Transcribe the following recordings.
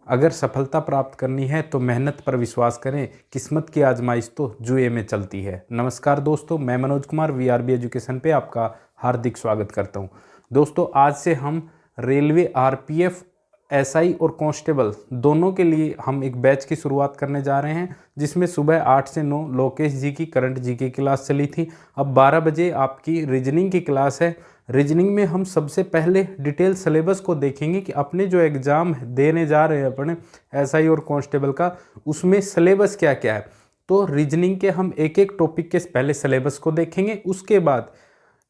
अगर सफलता प्राप्त करनी है तो मेहनत पर विश्वास करें, किस्मत की आजमाइश तो जुए में चलती है। नमस्कार दोस्तों, मैं मनोज कुमार वीआरबी एजुकेशन पे आपका हार्दिक स्वागत करता हूं। दोस्तों, आज से हम रेलवे, आरपीएफ, एसआई और कांस्टेबल दोनों के लिए हम एक बैच की शुरुआत करने जा रहे हैं, जिसमें सुबह 8 से 9 लोकेश जी की करंट जी की क्लास चली थी। अब 12 बजे आपकी रीजनिंग की क्लास है। रीजनिंग में हम सबसे पहले डिटेल सिलेबस को देखेंगे कि अपने जो एग्ज़ाम देने जा रहे हैं अपने एसआई और कांस्टेबल का, उसमें सिलेबस क्या क्या है। तो रीजनिंग के हम एक एक टॉपिक के पहले सिलेबस को देखेंगे, उसके बाद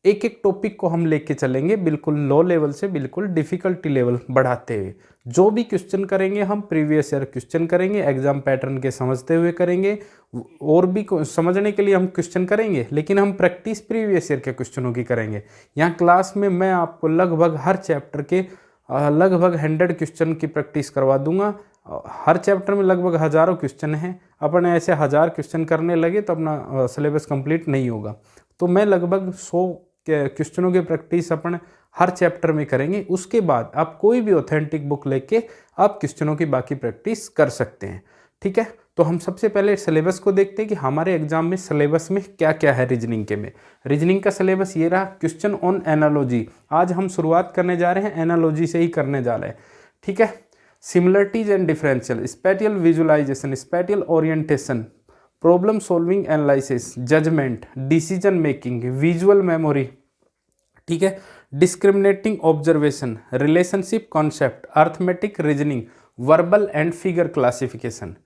एक एक टॉपिक को हम लेके चलेंगे बिल्कुल लो लेवल से बिल्कुल डिफ़िकल्टी लेवल बढ़ाते हुए। जो भी क्वेश्चन करेंगे हम प्रीवियस ईयर क्वेश्चन करेंगे, एग्जाम पैटर्न के समझते हुए करेंगे, और भी समझने के लिए हम क्वेश्चन करेंगे, लेकिन हम प्रैक्टिस प्रीवियस ईयर के क्वेश्चनों की करेंगे। यहाँ क्लास में मैं आपको लगभग हर चैप्टर के लगभग 100 क्वेश्चन की प्रैक्टिस करवा दूंगा। हर चैप्टर में लगभग हज़ारों क्वेश्चन हैं। अपन ऐसे 1000 क्वेश्चन करने लगे तो अपना सिलेबस कंप्लीट नहीं होगा। तो मैं लगभग 100 क्वेश्चनों की प्रैक्टिस अपन हर चैप्टर में करेंगे। उसके बाद आप कोई भी ऑथेंटिक बुक लेके आप क्वेश्चनों की बाकी प्रैक्टिस कर सकते हैं। ठीक है, तो हम सबसे पहले सिलेबस को देखते हैं कि हमारे एग्जाम में सिलेबस में क्या क्या है। रीजनिंग के में रीजनिंग का सिलेबस ये रहा, क्वेश्चन ऑन एनालॉजी। आज हम शुरुआत करने जा रहे हैं, एनालॉजी से ही करने जा रहे हैं। ठीक है, similarities and differential, spatial visualisation, spatial orientation, problem solving analysis, judgement, decision making, visual memory. ठीक है, discriminating observation, relationship concept, arithmetic reasoning, verbal and figure classification.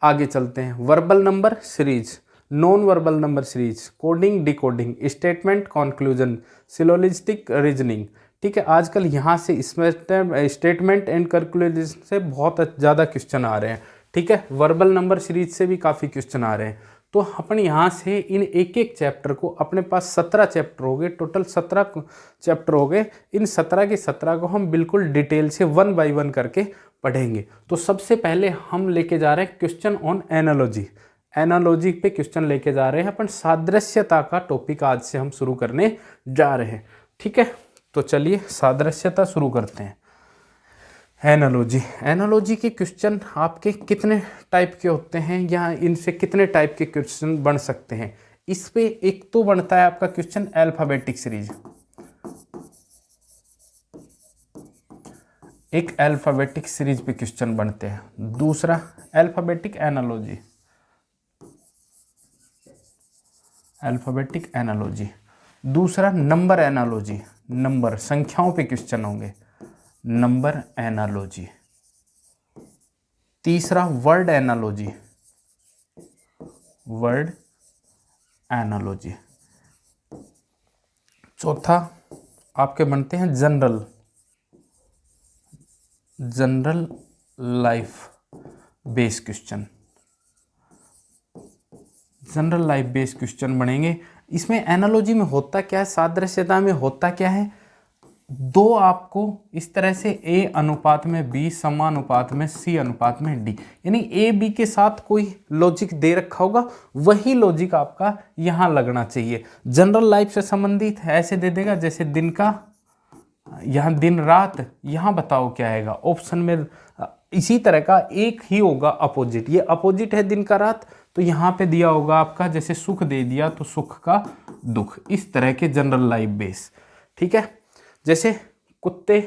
आगे चलते हैं, verbal number series, non verbal number series, coding decoding, statement conclusion, syllogistic reasoning. ठीक है, आजकल यहाँ से स्टेटमेंट एंड कंक्लूजन से बहुत ज़्यादा क्वेश्चन आ रहे हैं। ठीक है, वर्बल नंबर सीरीज से भी काफ़ी क्वेश्चन आ रहे हैं। तो अपन यहाँ से इन एक एक चैप्टर को, अपने पास 17 चैप्टर हो गए, टोटल 17 चैप्टर हो गए। इन 17 के 17 को हम बिल्कुल डिटेल से 1 बाय 1 करके पढ़ेंगे। तो सबसे पहले हम लेके जा रहे हैं क्वेश्चन ऑन एनालॉजी। एनालॉजी पे क्वेश्चन लेके जा रहे हैं अपन। सादृश्यता का टॉपिक आज से हम शुरू करने जा रहे हैं। ठीक है, तो चलिए सादृश्यता शुरू करते हैं। एनालॉजी, एनालॉजी के क्वेश्चन आपके कितने टाइप के होते हैं या इनसे कितने टाइप के क्वेश्चन बन सकते हैं। इस पे एक तो बनता है आपका क्वेश्चन अल्फाबेटिक सीरीज, एक अल्फाबेटिक सीरीज पे क्वेश्चन बनते हैं। दूसरा अल्फाबेटिक एनालॉजी, अल्फाबेटिक एनालॉजी। दूसरा नंबर एनालॉजी, नंबर संख्याओं पे क्वेश्चन होंगे, नंबर एनालॉजी। तीसरा वर्ड एनालॉजी, वर्ड एनालॉजी। चौथा आपके बनते हैं general, general life base question, general life base question बनेंगे। इसमें एनालॉजी में होता क्या है, सादृश्यता में होता क्या है, दो आपको इस तरह से A अनुपात में B समानुपात में C अनुपात में D, यानी A B के साथ कोई लॉजिक दे रखा होगा, वही लॉजिक आपका यहाँ लगना चाहिए। जनरल लाइफ से संबंधित ऐसे दे देगा जैसे दिन का, यहाँ दिन रात, यहाँ बताओ क्या आएगा ऑप्शन में। इसी तरह का एक ही होगा अपोजिट, ये अपोजिट है दिन का रात, तो यहाँ पे दिया होगा आपका जैसे सुख दे दिया तो सुख का दुख, इस तरह के जनरल लाइफ बेस। ठीक है, जैसे कुत्ते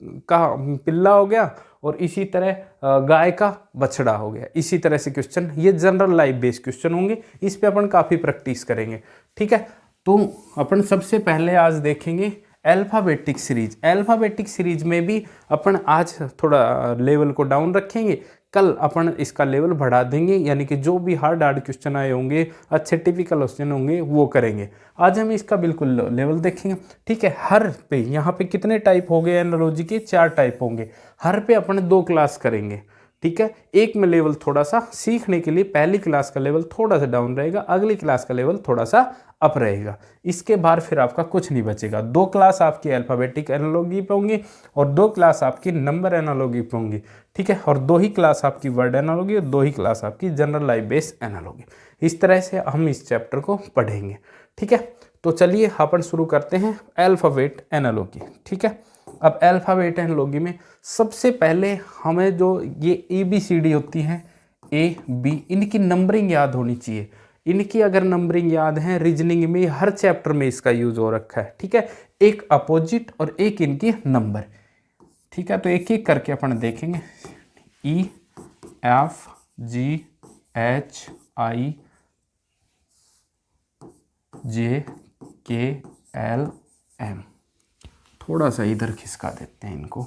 का पिल्ला हो गया और इसी तरह गाय का बछड़ा हो गया, इसी तरह से क्वेश्चन, ये जनरल लाइफ बेस्ड क्वेश्चन होंगे। इस पे अपन काफ़ी प्रैक्टिस करेंगे। ठीक है, तो अपन सबसे पहले आज देखेंगे अल्फाबेटिक सीरीज। अल्फाबेटिक सीरीज में भी अपन आज थोड़ा लेवल को डाउन रखेंगे, कल अपन इसका लेवल बढ़ा देंगे, यानी कि जो भी हार्ड क्वेश्चन आए होंगे, अच्छे टिपिकल क्वेश्चन होंगे, वो करेंगे। आज हम इसका बिल्कुल लेवल देखेंगे। ठीक है, हर पे यहाँ पे कितने टाइप हो गए एनालॉजी के, 4 टाइप होंगे। हर पे अपन 2 क्लास करेंगे। ठीक है, एक में लेवल थोड़ा सा सीखने के लिए पहली क्लास का लेवल थोड़ा सा डाउन रहेगा, अगली क्लास का लेवल थोड़ा सा अप रहेगा। इसके बाद फिर आपका कुछ नहीं बचेगा। 2 क्लास आपकी अल्फाबेटिक एनालॉजी पे होंगी और 2 क्लास आपकी नंबर एनालॉजी पे होंगी। ठीक है, और 2 ही क्लास आपकी वर्ड एनालॉजी और 2 ही क्लास आपकी जनरल लाइफ बेस एनालॉजी। इस तरह से हम इस चैप्टर को पढ़ेंगे। ठीक है, तो चलिए अपन शुरू करते हैं अल्फाबेट एनालॉजी। ठीक है, अब अल्फ़ाबेट एंड लॉगी में सबसे पहले हमें जो ये ABCD होती हैं A B, इनकी नंबरिंग याद होनी चाहिए। इनकी अगर नंबरिंग याद है, रीजनिंग में हर चैप्टर में इसका यूज हो रखा है, ठीक है। एक अपोजिट और एक इनकी नंबर, ठीक है। तो एक एक करके अपन देखेंगे। E F G H I J K L M। थोड़ा सा इधर खिसका देते हैं इनको।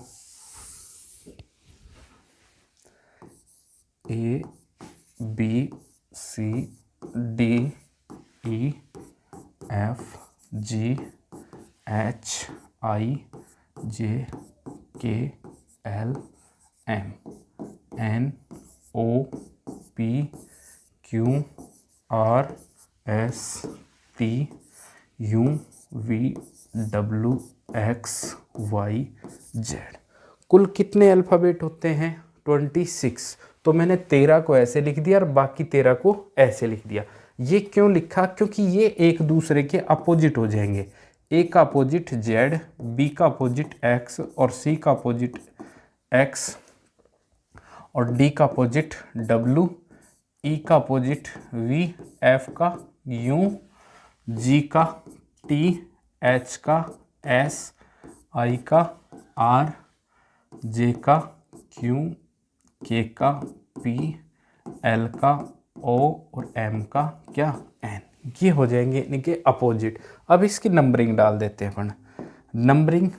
A B C D E F G H I J K L M N O P Q R S T U V W X Y Z। कुल कितने alphabet होते हैं? 26। तो मैंने 13 को ऐसे लिख दिया और बाकी 13 को ऐसे लिख दिया। ये क्यों लिखा? क्योंकि ये एक दूसरे के अपोजिट हो जाएंगे। ए का अपोजिट Z, बी का अपोजिट X और सी का अपोजिट X और डी का अपोजिट W, ई का अपोजिट V, F का U, G का T, H का S, I का R, J का Q, K का P, L का O और M का क्या? N। ये हो जाएंगे इनके अपोजिट। अब इसकी नंबरिंग डाल देते हैं अपन। नंबरिंग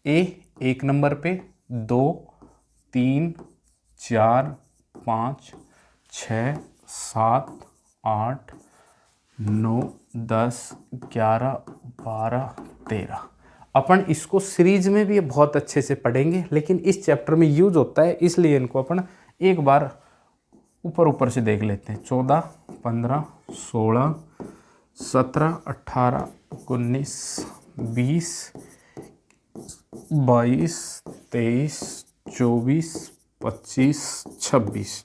A एक नंबर पे 2 3 4 5 6 7 8 9 10 11 12 13। अपन इसको सीरीज में भी बहुत अच्छे से पढ़ेंगे, लेकिन इस चैप्टर में यूज होता है इसलिए इनको अपन एक बार ऊपर ऊपर से देख लेते हैं। 14 15 16 17 18 19 20 22 23 24 25 26।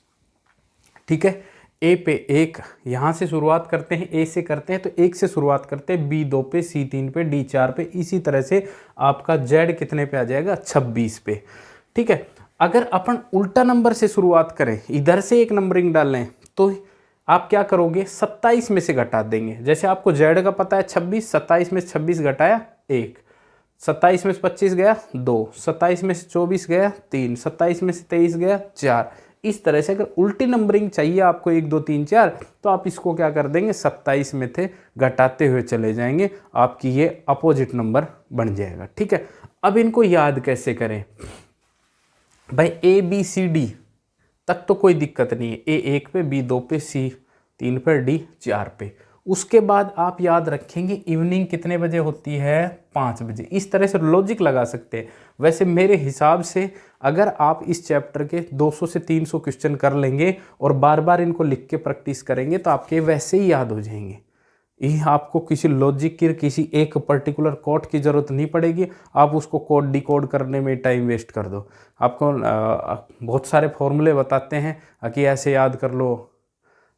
ठीक है। ए पे एक, यहाँ से शुरुआत करते हैं, ए से करते हैं तो एक से शुरुआत करते हैं, बी 2 पे, सी 3 पे, डी 4 पे, इसी तरह से आपका जेड कितने पे आ जाएगा? 26 पे। ठीक है। अगर अपन उल्टा नंबर से शुरुआत करें, इधर से एक नंबरिंग डालें, तो आप क्या करोगे? 27 में से घटा देंगे। जैसे आपको जेड का पता है 26, 27 में से 26 घटाया 1, 27 में से 25 गया 2, 27 में से 24 गया 3, 27 में से 23 गया 4। इस तरह से अगर उल्टी नंबरिंग चाहिए आपको 1 2 3 4, तो आप इसको क्या कर देंगे? 27 में थे घटाते हुए चले जाएंगे, आपकी ये अपोजिट नंबर बन जाएगा। ठीक है। अब इनको याद कैसे करें भाई? ABCD तक तो कोई दिक्कत नहीं है। A 1 पे, B 2 पे, C 3 पे, D 4 पे। उसके बाद आप याद रखेंगे इवनिंग कितने बजे होती है? 5 बजे। इस तरह से लॉजिक लगा सकते हैं। वैसे मेरे हिसाब से अगर आप इस चैप्टर के 200 से 300 क्वेश्चन कर लेंगे और बार बार इनको लिख के प्रैक्टिस करेंगे तो आपके वैसे ही याद हो जाएंगे। ये आपको किसी लॉजिक की, किसी एक पर्टिकुलर कोड की ज़रूरत नहीं पड़ेगी। आप उसको कोड डिकोड करने में टाइम वेस्ट कर दो। आपको बहुत सारे फॉर्मूले बताते हैं कि ऐसे याद कर लो,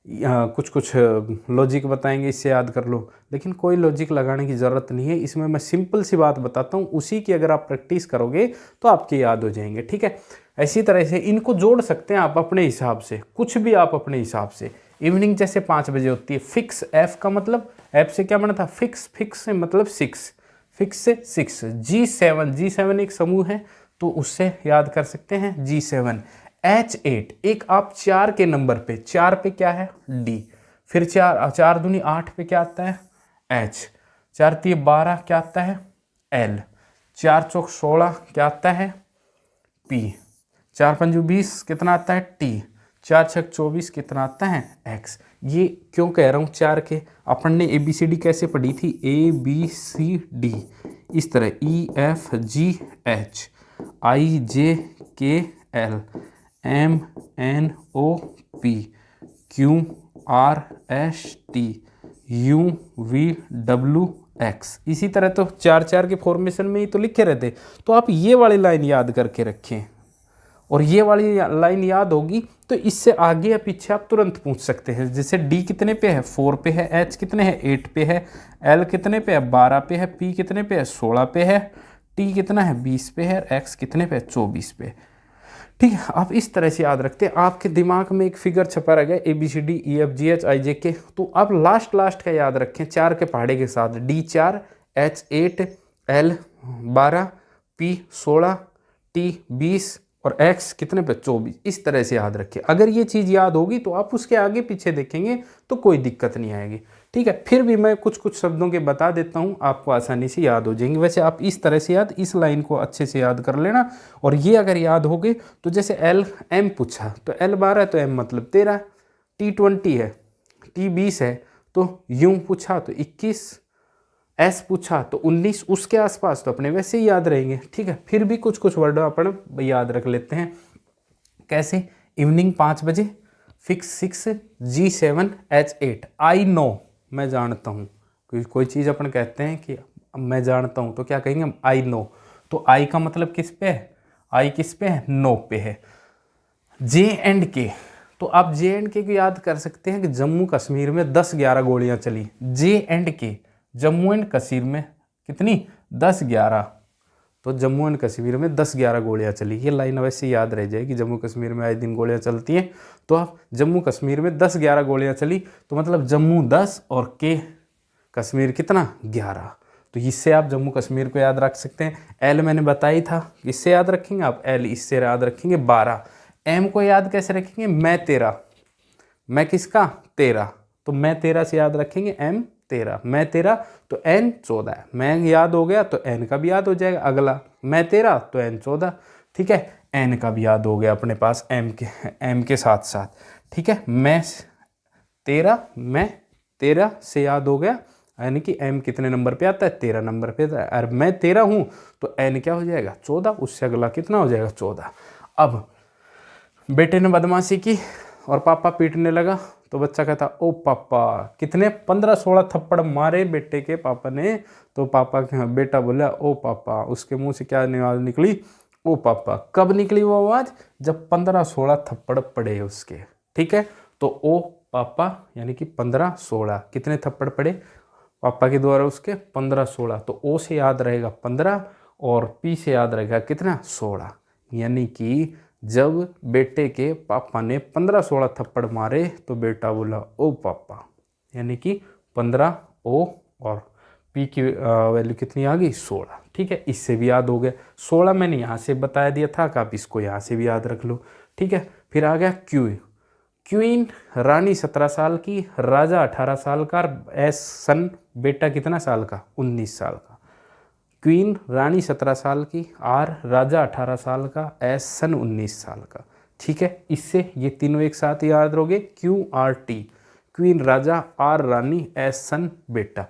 कुछ कुछ लॉजिक बताएंगे इससे याद कर लो, लेकिन कोई लॉजिक लगाने की ज़रूरत नहीं है। इसमें मैं सिंपल सी बात बताता हूँ, उसी की अगर आप प्रैक्टिस करोगे तो आपके याद हो जाएंगे। ठीक है। इसी तरह से इनको जोड़ सकते हैं आप अपने हिसाब से, कुछ भी आप अपने हिसाब से। इवनिंग जैसे 5 बजे होती है। फिक्स, एफ का मतलब, एफ से क्या बना था? फिक्स। फिक्स से मतलब 6, फिक्स से 6। G7 एक समूह है तो उससे याद कर सकते हैं G7। H8 एक आप 4 के नंबर पे, 4 पे क्या है? D। फिर 4 दूनी 8 पे क्या आता है? H। 4 3 12 क्या आता है? L। 4 चौक 16 क्या आता है? P। 4 5 20 कितना आता है? T। 4 6 24 कितना आता है? X। ये क्यों कह रहा हूँ 4 के? अपन ने ABCD कैसे पढ़ी थी? ABCD इस तरह E F G H I J K L M N O P Q R S T U V W X। इसी तरह तो 4 के फॉर्मेशन में ही तो लिखे रहते। तो आप ये वाली लाइन याद करके रखें और ये वाली लाइन याद होगी तो इससे आगे या पीछे आप तुरंत पूछ सकते हैं। जैसे D कितने पे है? 4 पे है। H कितने है? 8 पे है। L कितने पे है? 12 पे है। P कितने पे है? 16 पे है। टी कितना है 20 पे है, एक्स कितने पे 24 पे। ठीक है, आप इस तरह से याद रखते हैं। आपके दिमाग में एक फिगर छपा रह गया ABCD EF GH IJK, तो आप लास्ट का याद रखें 4 के पहाड़े के साथ, D4 H8 L12 P16 T20 और X कितने पे 24, इस तरह से याद रखें। अगर ये चीज़ याद होगी तो आप उसके आगे पीछे देखेंगे तो कोई दिक्कत नहीं आएगी। ठीक है, फिर भी मैं कुछ शब्दों के बता देता हूँ, आपको आसानी से याद हो जाएंगे। वैसे आप इस तरह से इस लाइन को अच्छे से याद कर लेना। और ये अगर याद हो गए तो जैसे M पूछा तो L12 तो M मतलब 13, T20 है, T20 है तो U पूछा तो 21, S पूछा तो 19, उसके आसपास तो अपने वैसे ही याद रहेंगे। ठीक है, फिर भी कुछ वर्ड अपन याद रख लेते हैं। कैसे? इवनिंग 5 बजे, fix 6, G7 H8। I know, मैं जानता हूँ। कोई चीज़ अपन कहते हैं कि मैं जानता हूँ तो क्या कहेंगे हम? I know. तो आई का मतलब किस पे है? आई किस पे है? नो पे है। J&K, तो आप J&K को याद कर सकते हैं कि जम्मू कश्मीर में 10-11 गोलियां चली। J&K, जम्मू एंड कश्मीर में कितनी? 10-11। तो जम्मू एंड कश्मीर में 10-11 गोलियां चली। ये लाइन वैसे याद रह जाएगी, जम्मू कश्मीर में आए दिन गोलियां चलती हैं। तो आप जम्मू कश्मीर में 10-11 गोलियां चली, तो मतलब जम्मू 10 और के कश्मीर कितना? 11। तो इससे आप जम्मू कश्मीर को याद रख सकते हैं। एल मैंने बताई था, इससे याद रखेंगे आप, एल इससे याद रखेंगे 12। एम को याद कैसे रखेंगे? मैं 13। मैं किसका? 13। तो मैं 13 से याद रखेंगे M 13। मैं 13 तो N 14। मैं याद हो गया तो N का भी याद हो जाएगा अगला। मैं 13 तो N 14। ठीक है, N का भी याद हो गया अपने पास M के साथ साथ। ठीक है, मैं 13 से याद हो गया, यानी कि M कितने नंबर पे आता है? 13 नंबर पे आता है। और मैं 13 हूँ तो N क्या हो जाएगा? 14। उससे अगला कितना हो जाएगा? 14। अब बेटे ने बदमाशी की और पापा पीटने लगा तो बच्चा कहता ओ पापा, कितने? 15-16 थप्पड़ मारे बेटे के पापा ने। तो बेटा बोला ओ पापा। उसके मुंह से क्या आवाज़ निकली? ओ पापा। कब निकली वो आवाज़? जब 15-16 थप्पड़ पड़े उसके। ठीक है, तो ओ पापा यानी कि 15-16 कितने थप्पड़ पड़े पापा के द्वारा उसके? 15-16। तो ओ से याद रहेगा 15 और पी से याद रहेगा कितना? 16। यानी कि जब बेटे के पापा ने 15-16 थप्पड़ मारे तो बेटा बोला ओ पापा, यानी कि 15 ओ और पी की वैल्यू कितनी आ गई? 16। ठीक है, इससे भी याद हो गया। 16 मैंने यहाँ से बता दिया था कि आप इसको यहाँ से भी याद रख लो। ठीक है, फिर आ गया क्वीन, रानी 17 साल की, राजा 18 साल का, सन बेटा कितना साल का? 19 साल का। क्वीन रानी 17 साल की, आर राजा 18 साल का, सन 19 साल का। ठीक है, इससे ये तीनों एक साथ याद रहोगे। QRT, क्वीन राजा, आर रानी, सन बेटा।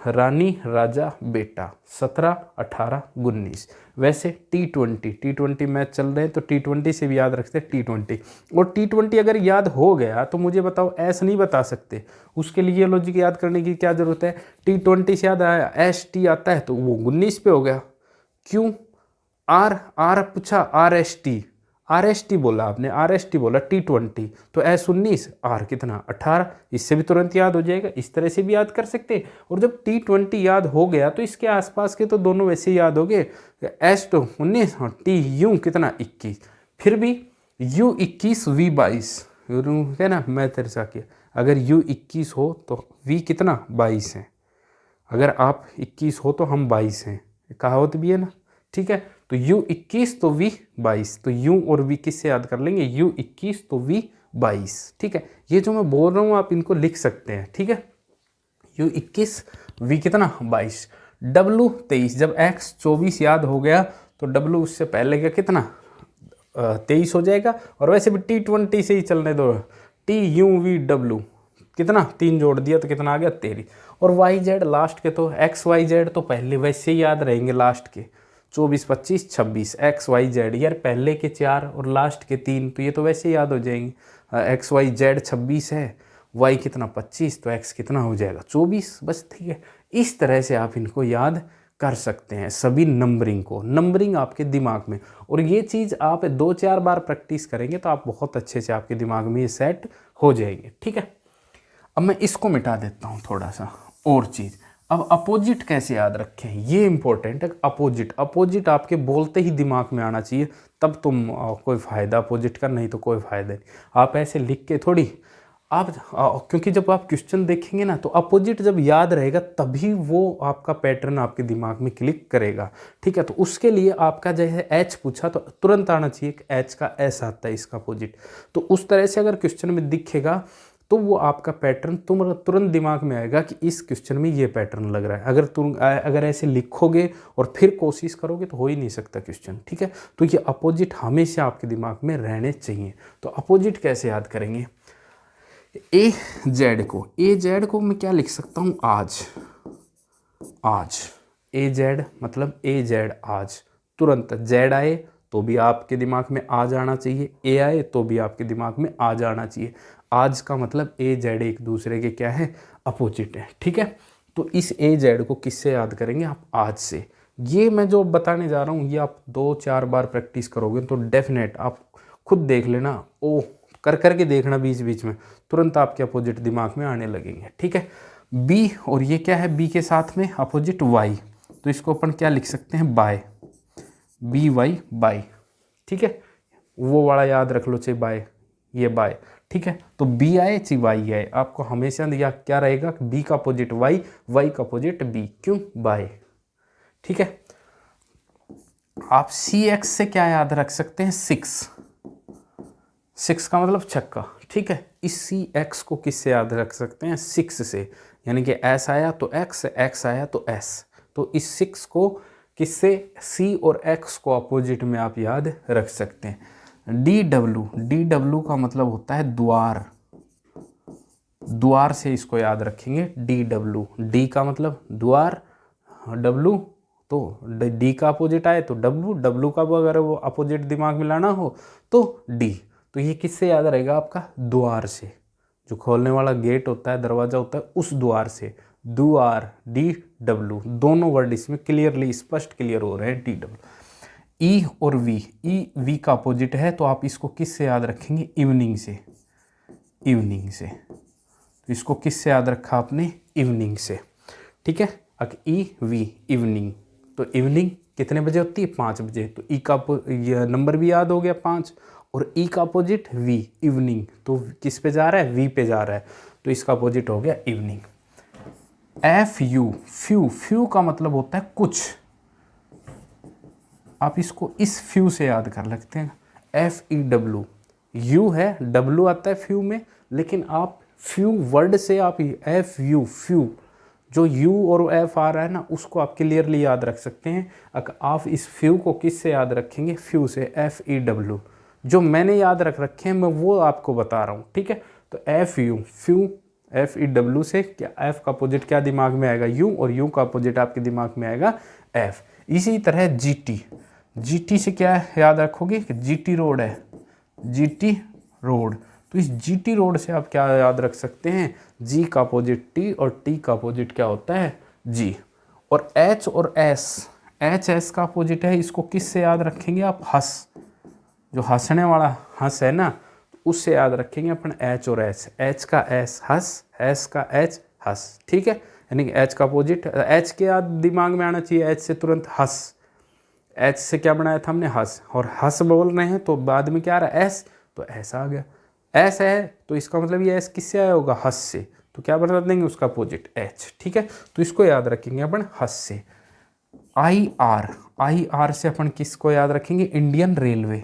रानी राजा बेटा 17, 18, 19। वैसे T20 मैच चल रहे हैं तो T20 से भी याद रखते हैं T20। और T20 अगर याद हो गया तो मुझे बताओ एस नहीं बता सकते, उसके लिए लॉजिक याद करने की क्या जरूरत है? T20 से याद आया, ST आता है तो वो 19 पे हो गया। क्यों? आर पूछा, RST बोला आपने, RST बोला T20 तो S 19, R कितना? 18। इससे भी तुरंत याद हो जाएगा। इस तरह से भी याद कर सकते हैं। और जब T20 याद हो गया तो इसके आसपास के तो दोनों वैसे ही याद हो गए। S तो 19 और TU कितना? 21। फिर भी U21 V22 है ना, मैं तेरे साथ किया। अगर U21 हो तो V कितना? 22 है। अगर आप 21 हो तो हम 22 हैं, कहावत भी है ना। ठीक है, तो U21 तो V22, तो U और V किससे याद कर लेंगे? U21 तो V22। ठीक है, ये जो मैं बोल रहा हूँ आप इनको लिख सकते हैं। ठीक है, U21 V कितना? 22। W23, जब X 24 याद हो गया तो W उससे पहले का कितना? 23 हो जाएगा। और वैसे भी T20 से ही चलने दो, TUVW कितना? 3 जोड़ दिया तो कितना आ गया? 23। और YZ लास्ट के तो XYZ तो पहले वैसे ही याद रहेंगे, लास्ट के 24, 25, 26 XYZ। यार पहले के 4 और लास्ट के 3 तो ये तो वैसे ही याद हो जाएंगे। XYZ 26 है, Y कितना? 25, तो X कितना हो जाएगा? 24। बस ठीक है, इस तरह से आप इनको याद कर सकते हैं सभी नंबरिंग को। नंबरिंग आपके दिमाग में, और ये चीज़ आप 2-4 बार प्रैक्टिस करेंगे तो आप बहुत अच्छे से आपके दिमाग में ये सेट हो जाएंगे। ठीक है, अब मैं इसको मिटा देता हूँ थोड़ा सा और चीज़। अब अपोजिट कैसे याद रखें, ये इंपॉर्टेंट है। अपोजिट, अपोजिट आपके बोलते ही दिमाग में आना चाहिए, तब तुम कोई फ़ायदा अपोजिट का, नहीं तो कोई फ़ायदा नहीं। आप ऐसे लिख के थोड़ी आप क्योंकि जब आप क्वेश्चन देखेंगे ना तो अपोजिट जब याद रहेगा तभी वो आपका पैटर्न आपके दिमाग में क्लिक करेगा, ठीक है। तो उसके लिए आपका जैसे एच पूछा तो तुरंत आना चाहिए कि एच का एस आता है इसका अपोजिट। तो उस तरह से अगर क्वेश्चन में दिखेगा तो वो आपका पैटर्न तुरंत दिमाग में आएगा कि इस क्वेश्चन में ये पैटर्न लग रहा है। अगर ऐसे लिखोगे और फिर कोशिश करोगे तो हो ही नहीं सकता क्वेश्चन, ठीक है। तो ये अपोजिट हमेशा आपके दिमाग में रहने चाहिए। तो अपोजिट कैसे याद करेंगे, ए जेड को मैं क्या लिख सकता हूँ, आज ए जेड मतलब ए जेड आज। तुरंत जेड आए तो भी आपके दिमाग में आ जाना चाहिए, ए आए तो भी आपके दिमाग में आ जाना चाहिए। आज का मतलब ए जेड एक दूसरे के क्या है, अपोजिट है, ठीक है। तो इस ए जेड को किससे याद करेंगे आप, आज से। ये मैं जो बताने जा रहा हूँ ये आप 2-4 बार प्रैक्टिस करोगे तो डेफिनेट आप खुद देख लेना, ओ करके देखना बीच बीच में, तुरंत आपके अपोजिट दिमाग में आने लगेंगे, ठीक है। बी, और ये क्या है, बी के साथ में अपोजिट वाई, तो इसको अपन क्या लिख सकते हैं, बाय, बी वाई बाय, ठीक है। वो वाला याद रख लो, चाहे बाय, ये बाय, ठीक है। तो बी आए चाहे वाई आए, आपको हमेशा या क्या रहेगा, बी का अपोजिट वाई, वाई का अपोजिट बी, क्यों, बाय, ठीक है। आप सी एक्स से क्या याद रख सकते हैं, 6 का मतलब छक्का, ठीक है। इस सी एक्स को किससे याद रख सकते हैं, 6 से, यानी कि एस आया तो एक्स, एक्स आया तो एस। तो इस 6 को किससे, सी और एक्स को अपोजिट में आप याद रख सकते हैं। डी डब्ल्यू का मतलब होता है द्वार, द्वार से इसको याद रखेंगे, डी डब्ल्यू, डी का मतलब द्वार, डब्ल्यू तो डी का अपोजिट आए तो डब्ल्यू, डब्ल्यू का अगर वो अपोजिट दिमाग में लाना हो तो डी। तो ये किससे याद रहेगा आपका, द्वार से, जो खोलने वाला गेट होता है, दरवाजा होता है, उस द्वार से, द्वार, डी डब्ल्यू, दोनों वर्ड इसमें क्लियरली स्पष्ट क्लियर हो रहे हैं, डी डब्ल्यू। ई और वी, ई वी का अपोजिट है तो आप इसको किससे याद रखेंगे, इवनिंग से, इवनिंग से। तो इसको किससे याद रखा आपने, इवनिंग से, ठीक है। अब ई वी इवनिंग, तो इवनिंग कितने बजे होती है, 5 बजे। तो ई का नंबर भी याद हो गया 5, और ई का अपोजिट वी, इवनिंग, तो किस पे जा रहा है, वी पे जा रहा है, तो इसका अपोजिट हो गया इवनिंग। एफ यू, फ्यू का मतलब होता है कुछ, आप इसको इस फ्यू से याद कर सकते हैं, एफ ई डब्ल्यू, यू है, डब्ल्यू आता है फ्यू में, लेकिन आप फ्यू वर्ड से आप एफ यू, फ्यू, जो यू और एफ आ रहा है ना उसको आप क्लियरली याद रख सकते हैं। अगर आप इस फ्यू को किससे याद रखेंगे, फ्यू से, एफ ई डब्ल्यू, जो मैंने याद रख रखे हैं मैं वो आपको बता रहा हूँ, ठीक है। तो F U, few, F E W से क्या, एफ का अपोजिट क्या दिमाग में आएगा, यू, और यू का अपोजिट आपके दिमाग में आएगा एफ। इसी तरह जी टी, जी टी से क्या याद रखोगे कि जी टी रोड है, जी टी रोड, तो इस जी टी रोड से आप क्या याद रख सकते हैं, जी का अपोजिट टी, और टी का अपोजिट क्या होता है, जी। और एच और एस, एच एस का अपोजिट है, इसको किससे याद रखेंगे आप, हंस, जो हंसने वाला हंस है ना उससे याद रखेंगे अपन एच और एच, एच का एस हंस, एस का एच हंस, ठीक है। यानी कि एच का अपोजिट, एच के याद दिमाग में आना चाहिए, एच से तुरंत हंस, एच से क्या बनाया था हमने, हंस, और हंस बोल रहे हैं तो बाद में क्या आ रहा है, एस, तो ऐसा आ गया, एस है तो इसका मतलब ये एस किससे आया होगा, हंस से, तो क्या बता देंगे उसका अपोजिट एच, ठीक है। तो इसको याद रखेंगे अपन हंस से। आई आर से अपन किसको याद रखेंगे, Indian railway,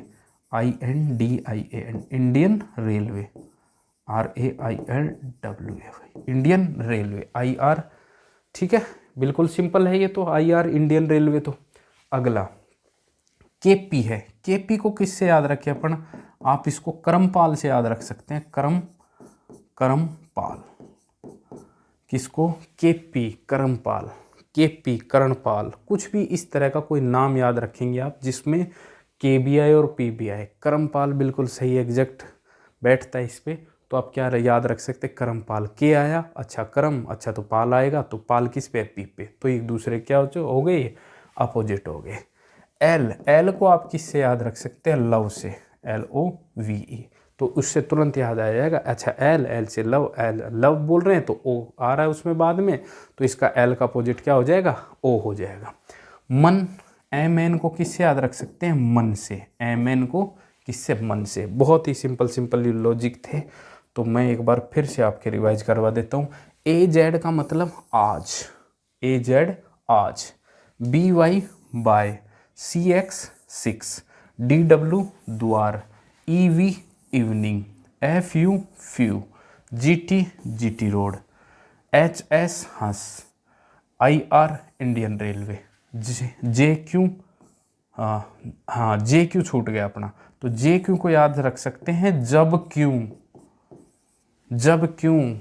INDIAN, Indian railway, RAILWA, Indian railway, IR, ठीक है। बिल्कुल सिंपल है ये तो, IR इंडियन रेलवे। तो अगला KP है, KP को किससे याद रखें अपन, आप इसको करमपाल से याद रख सकते हैं, करमपाल, किसको, KP, करमपाल, KP करणपाल, कुछ भी इस तरह का कोई नाम याद रखेंगे आप जिसमें KBI और PBI, करमपाल बिल्कुल सही एग्जैक्ट बैठता है इस पर, तो आप क्या याद रख सकते हैं, करमपाल, के आया, अच्छा करम, अच्छा तो पाल आएगा, तो पाल किस पे, पी पे, तो एक दूसरे क्या हो गए, अपोजिट हो गए। एल को आप किससे याद रख सकते हैं, लव से, LOVE, तो उससे तुरंत याद आ जाएगा, अच्छा एल, एल से लव, एल लव बोल रहे हैं तो ओ आ रहा है उसमें बाद में, तो इसका एल का अपोजिट क्या हो जाएगा, ओ हो जाएगा। मन, एम एन को किससे याद रख सकते हैं, मन से, एम एन को किससे, मन से। बहुत ही सिंपल लॉजिक थे, तो मैं एक बार फिर से आपके रिवाइज करवा देता हूँ। ए जेड का मतलब आज, ए जेड आज, B Y by, C X six, D W द्वार, E V evening, F U few, G T road, H S हंस, I R Indian railway, J Q, हाँ जे क्यू छूट गया अपना, तो जे क्यू को याद रख सकते हैं जब क्यों, जब क्यों,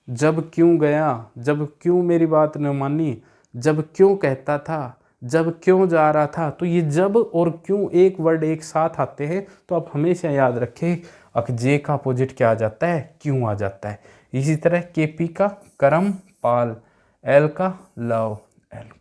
जब क्यों गया, जब क्यों मेरी बात न मानी, जब क्यों कहता था, जब क्यों जा रहा था। तो ये जब और क्यों एक वर्ड एक साथ आते हैं, तो आप हमेशा याद रखें जे का अपोजिट क्या आ जाता है, क्यों आ जाता है। इसी तरह के पी का करम पाल, एल का लव,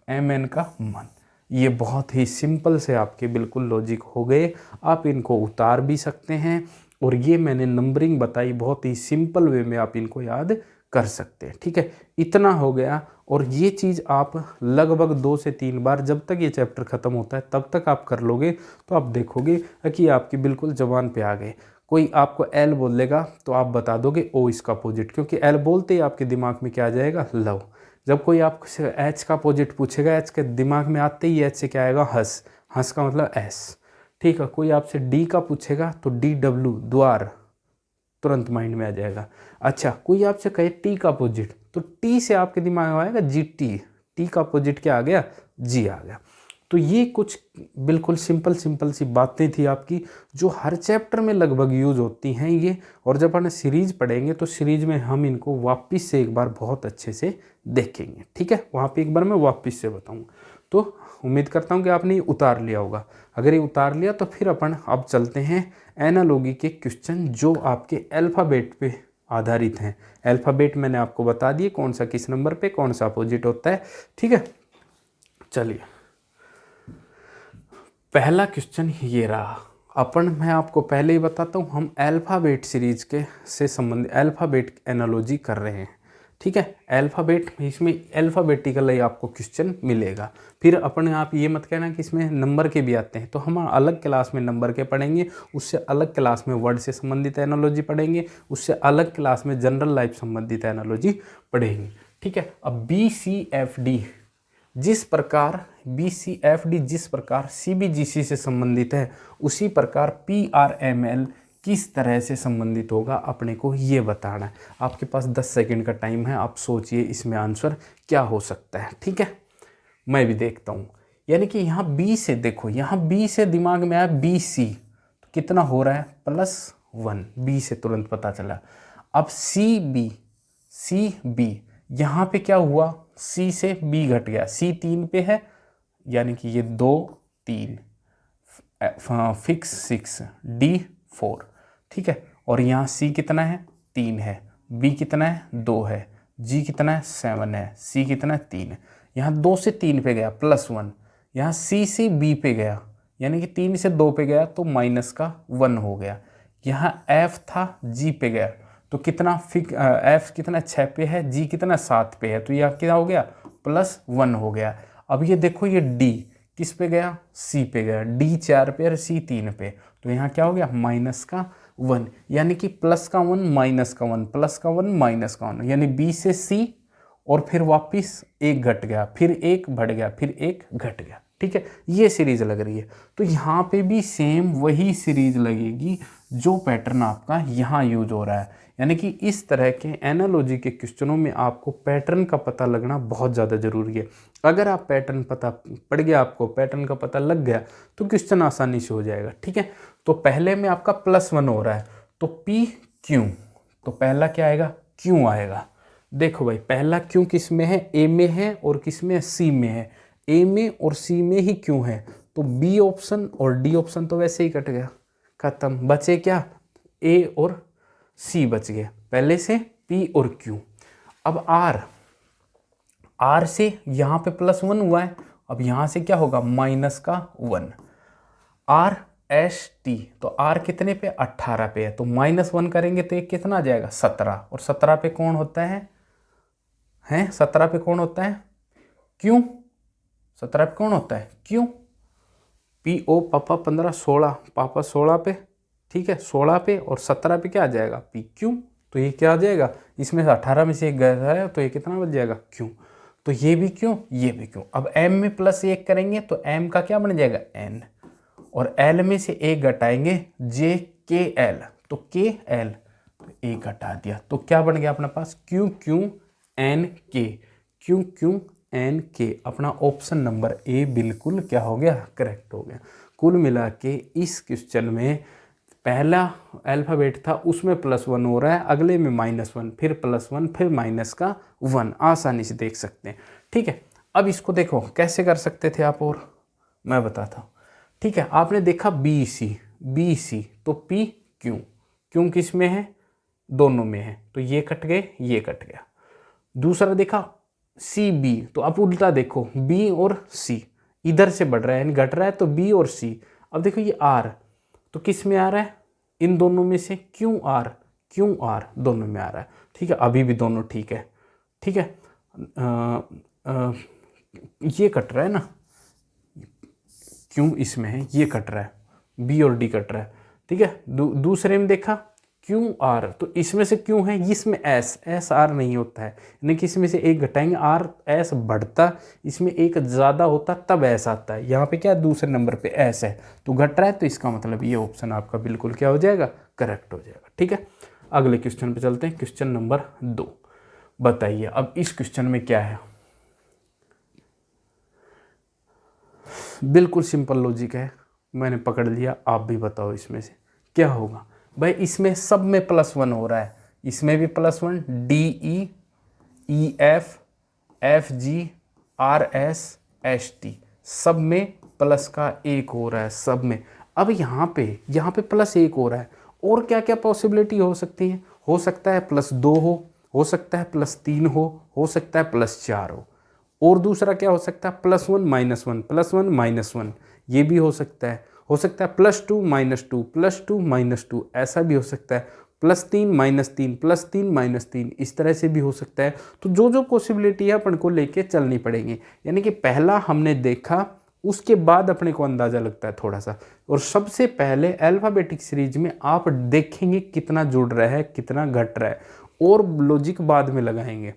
एम एन का मन। ये बहुत ही सिंपल से आपके बिल्कुल लॉजिक हो गए, आप इनको उतार भी सकते हैं, और ये मैंने नंबरिंग बताई, बहुत ही सिंपल वे में आप इनको याद कर सकते हैं। ठीक है, इतना हो गया। और ये चीज़ आप लगभग 2 से 3 बार, जब तक ये चैप्टर ख़त्म होता है तब तक आप कर लोगे, तो आप देखोगे कि आपकी बिल्कुल ज़बान पे आ गए। कोई आपको एल बोलेगा तो आप बता दोगे ओ इसका अपोजिट, क्योंकि एल बोलते ही आपके दिमाग में क्या आ जाएगा, लव। जब कोई आपसे एच का अपोजिट पूछेगा, एच के दिमाग में आते ही एच से क्या आएगा, हंस, हंस का मतलब एस। ठीक है, कोई आपसे डी का पूछेगा तो डी डब्ल्यू द्वार तुरंत माइंड में आ जाएगा। अच्छा, कोई आपसे कहे टी का अपोजिट, तो टी से आपके दिमाग में आएगा जी टी, टी का अपोजिट क्या आ गया, जी आ गया। तो ये कुछ बिल्कुल सिंपल सी बातें थी आपकी, जो हर चैप्टर में लगभग यूज होती हैं ये। और जब हम सीरीज पढ़ेंगे तो सीरीज में हम इनको वापस से एक बार बहुत अच्छे से देखेंगे। ठीक है, वहाँ पे एक बार मैं वापस से बताऊँगा। तो उम्मीद करता हूँ कि आपने ये उतार लिया होगा। अगर ये उतार लिया तो फिर अपन अब चलते हैं एनालॉजी के क्वेश्चन, जो आपके अल्फ़ाबेट पे आधारित हैं। अल्फ़ाबेट मैंने आपको बता दिए कौन सा किस नंबर पे कौन सा अपोजिट होता है। ठीक है, चलिए पहला क्वेश्चन ये रहा। मैं आपको पहले ही बताता हूँ, हम अल्फ़ाबेट सीरीज के से संबंधित अल्फ़ाबेट एनालॉजी कर रहे हैं। ठीक है, अल्फ़ाबेट इसमें अल्फ़ाबेटिकल ही आपको क्वेश्चन मिलेगा। फिर अपने आप ये मत कहना कि इसमें नंबर के भी आते हैं, तो हम अलग क्लास में नंबर के पढ़ेंगे, उससे अलग क्लास में वर्ड से संबंधित एनालॉजी पढ़ेंगे, उससे अलग क्लास में जनरल लाइफ संबंधित एनालॉजी पढ़ेंगे। ठीक है, अब BCFD जिस प्रकार BCFD जिस प्रकार CBGC से संबंधित है, उसी प्रकार PRML किस तरह से संबंधित होगा अपने को ये बताना है। आपके पास 10 सेकंड का टाइम है, आप सोचिए इसमें आंसर क्या हो सकता है। ठीक है, मैं भी देखता हूँ। यानी कि यहाँ B से देखो, यहाँ B से दिमाग में आया BC, तो कितना हो रहा है, +1, B से तुरंत पता चला। अब CB यहाँ पे क्या हुआ, C से B घट गया, C 3 पे है, यानी कि ये 2 3, फिक्स 6, D 4। ठीक है, और यहाँ C कितना है, 3 है, B कितना है, 2 है, G कितना है, 7 है, C कितना है, 3 है। यहाँ 2 से 3 पे गया +1, यहाँ C से B पे गया, यानी कि 3 से 2 पे गया तो -1 हो गया। यहाँ F था, G पे गया तो कितना F कितना 6 पे है, G कितना 7 पे है, तो यह क्या हो गया, +1 हो गया। अब ये देखो, ये D किस पे गया, C पे गया, D 4 पे और C 3 पे, तो यहाँ क्या हो गया, -1, यानी कि +1 -1 +1 -1, यानी B से C और फिर वापस 1 घट गया, फिर 1 बढ़ गया, फिर 1 घट गया। ठीक है, ये सीरीज लग रही है। तो यहाँ पे भी सेम वही सीरीज लगेगी जो पैटर्न आपका यहाँ यूज हो रहा है। यानी कि इस तरह के एनालॉजी के क्वेश्चनों में आपको पैटर्न का पता लगना बहुत ज़्यादा ज़रूरी है। अगर आप पैटर्न पता पड़ गया, आपको पैटर्न का पता लग गया, तो क्वेश्चन आसानी से हो जाएगा। ठीक है, तो पहले में आपका +1 हो रहा है, तो P क्यों, तो पहला क्या आएगा, क्यों आएगा। देखो भाई, पहला क्यों किस में है, A में है और किस में है, C में है। A में और C में ही क्यों है, तो B ऑप्शन और D ऑप्शन तो वैसे ही कट गया, खत्म, बचे क्या, A और C बच गए, पहले से P और Q। अब R से यहाँ पे +1 हुआ है, अब यहाँ से क्या होगा, -1। R ST, तो R कितने पे, 18 पे है, तो -1 करेंगे तो ये कितना आ जाएगा, 17, और 17 पे कौन होता है, 17 पे कौन होता है, क्यों, 17 पे कौन होता है, क्यों, PO पापा 15, 16, पापा 16 पे, ठीक है, 16 पे, और 17 पे क्या आ जाएगा, PQ, तो ये क्या आ जाएगा, इसमें से 18 में से एक गया है तो ये कितना बच जाएगा, क्यों, तो ये भी क्यों, ये भी क्यों। अब M में +1 करेंगे तो M का क्या बन जाएगा, N, और L में से एक घटाएंगे JKL, तो KL, तो एक घटा दिया, तो क्या बन गया अपने पास, QQNK, QQNK, अपना ऑप्शन नंबर A बिल्कुल क्या हो गया, करेक्ट हो गया। कुल मिला के इस क्वेश्चन में पहला अल्फ़ाबेट था उसमें +1 हो रहा है, अगले में -1, फिर +1, फिर -1, आसानी से देख सकते हैं, ठीक है। अब इसको देखो कैसे कर सकते थे आप, और मैं बताता हूँ, ठीक है। आपने देखा BC, तो क्यों किस में है, दोनों में है, तो ये कट गए, ये कट गया। दूसरा देखा CB, तो आप उल्टा देखो, B और C इधर से बढ़ रहा है यानी घट रहा है, तो B और C। अब देखो ये R, तो किस में आ रहा है, इन दोनों में से QR दोनों में आ रहा है, ठीक है, अभी भी दोनों ठीक है, ठीक है। ये कट रहा है ना, क्यों इसमें है, ये कट रहा है, B और D कट रहा है, ठीक है। दूसरे में देखा QR, तो इसमें से क्यों है, इसमें S R नहीं होता है, यानी कि इसमें से एक घटाएंगे, R S बढ़ता, इसमें एक ज़्यादा होता तब S आता है, यहाँ पे क्या दूसरे नंबर पे S है, तो घट रहा है, तो इसका मतलब ये ऑप्शन आपका बिल्कुल क्या हो जाएगा, करेक्ट हो जाएगा, ठीक है। अगले क्वेश्चन पे चलते हैं, क्वेश्चन नंबर 2। बताइए अब इस क्वेश्चन में क्या है, बिल्कुल सिंपल लॉजिक है, मैंने पकड़ लिया, आप भी बताओ इसमें से क्या होगा। भाई इसमें सब में +1 हो रहा है, इसमें भी +1, DE, EF, FG, RS, ST, सब में प्लस का 1 हो रहा है, सब में। अब यहाँ पे +1 हो रहा है, और क्या क्या पॉसिबिलिटी हो सकती है, हो सकता है +2 हो सकता है +3 हो सकता है +4 हो, और दूसरा क्या हो सकता है, +1 -1, +1 -1, ये भी हो सकता है +2 -2, +2 -2, ऐसा भी हो सकता है, +3 -3, +3 -3, इस तरह से भी हो सकता है। तो जो जो पॉसिबिलिटी है अपन को लेके चलनी पड़ेगी, यानी कि पहला हमने देखा, उसके बाद अपने को अंदाज़ा लगता है थोड़ा सा। और सबसे पहले अल्फ़ाबेटिक सीरीज में आप देखेंगे कितना जुड़ रहा है, कितना घट रहा है, और लॉजिक बाद में लगाएंगे,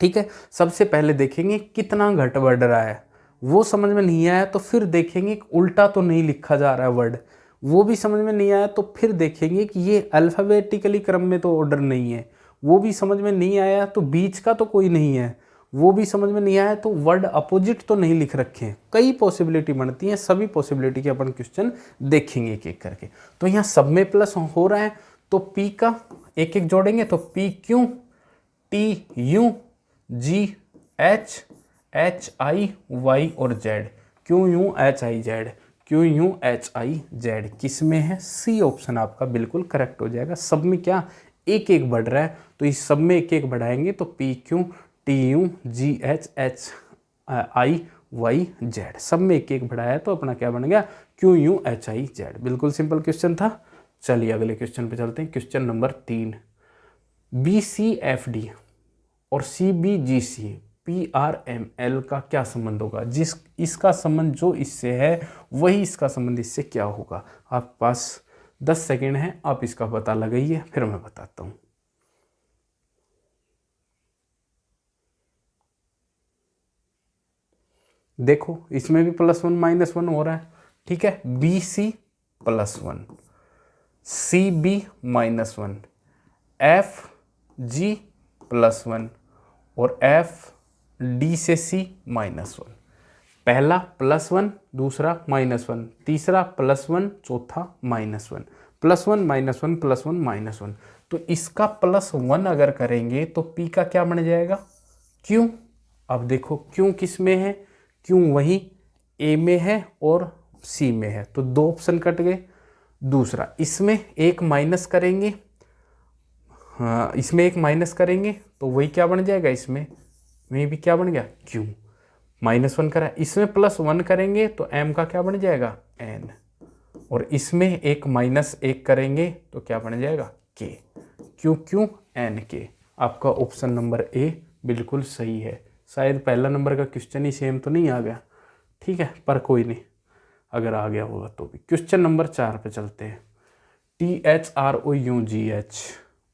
ठीक है। सबसे पहले देखेंगे कितना घट बढ़ रहा है, वो समझ में नहीं आया तो फिर देखेंगे उल्टा तो नहीं लिखा जा रहा है वर्ड, वो भी समझ में नहीं आया तो फिर देखेंगे कि ये अल्फ़ाबेटिकली क्रम में तो ऑर्डर नहीं है, वो भी समझ में नहीं आया तो बीच का तो कोई नहीं है, वो भी समझ में नहीं आया तो वर्ड अपोजिट तो नहीं लिख रखे हैं। कई पॉसिबिलिटी बनती हैं, सभी पॉसिबिलिटी के अपन क्वेश्चन देखेंगे एक एक करके। तो यहाँ सब में प्लस हो रहा है, तो P का एक एक जोड़ेंगे, तो PQ, TU, GH, HI, Y और Z, QUHIZ, QUHIZ किस में है, C ऑप्शन आपका बिल्कुल करेक्ट हो जाएगा। सब में क्या एक एक बढ़ रहा है, तो इस सब में एक एक बढ़ाएंगे तो PQ, TU, GH, HI, Y, Z, सब में एक एक बढ़ाया तो अपना क्या बन गया, QUHIZ। बिल्कुल सिंपल क्वेश्चन था। चलिए अगले क्वेश्चन पे चलते हैं, क्वेश्चन नंबर 3। BCFD और CBGC PRML का क्या संबंध होगा, जिस इसका संबंध जो इससे है वही इसका संबंध इससे क्या होगा। आपके पास 10 सेकेंड है, आप इसका पता लगाइए, फिर मैं बताता हूँ। देखो इसमें भी +1 -1 हो रहा है, ठीक है। BC +1, CB -1, FG +1 और FD से C -1। पहला +1, दूसरा -1, तीसरा +1, चौथा -1, +1 -1 +1 -1। तो इसका +1 अगर करेंगे तो P का क्या बन जाएगा, Q। अब देखो Q किस में है, Q वही A में है और C में है, तो 2 ऑप्शन कट गए। दूसरा इसमें एक माइनस करेंगे, हाँ इसमें एक माइनस करेंगे तो वही क्या बन जाएगा, इसमें भी क्या बन गया, Q। -1 करा, इसमें +1 करेंगे तो M का क्या बन जाएगा, N। और इसमें एक -1 करेंगे तो क्या बन जाएगा k, क्यों क्यों n k। आपका ऑप्शन नंबर ए बिल्कुल सही है। शायद पहला नंबर का क्वेश्चन ही सेम तो नहीं आ गया, ठीक है, पर कोई नहीं, अगर आ गया होगा तो भी। क्वेश्चन नंबर 4 पे चलते हैं। THROUGH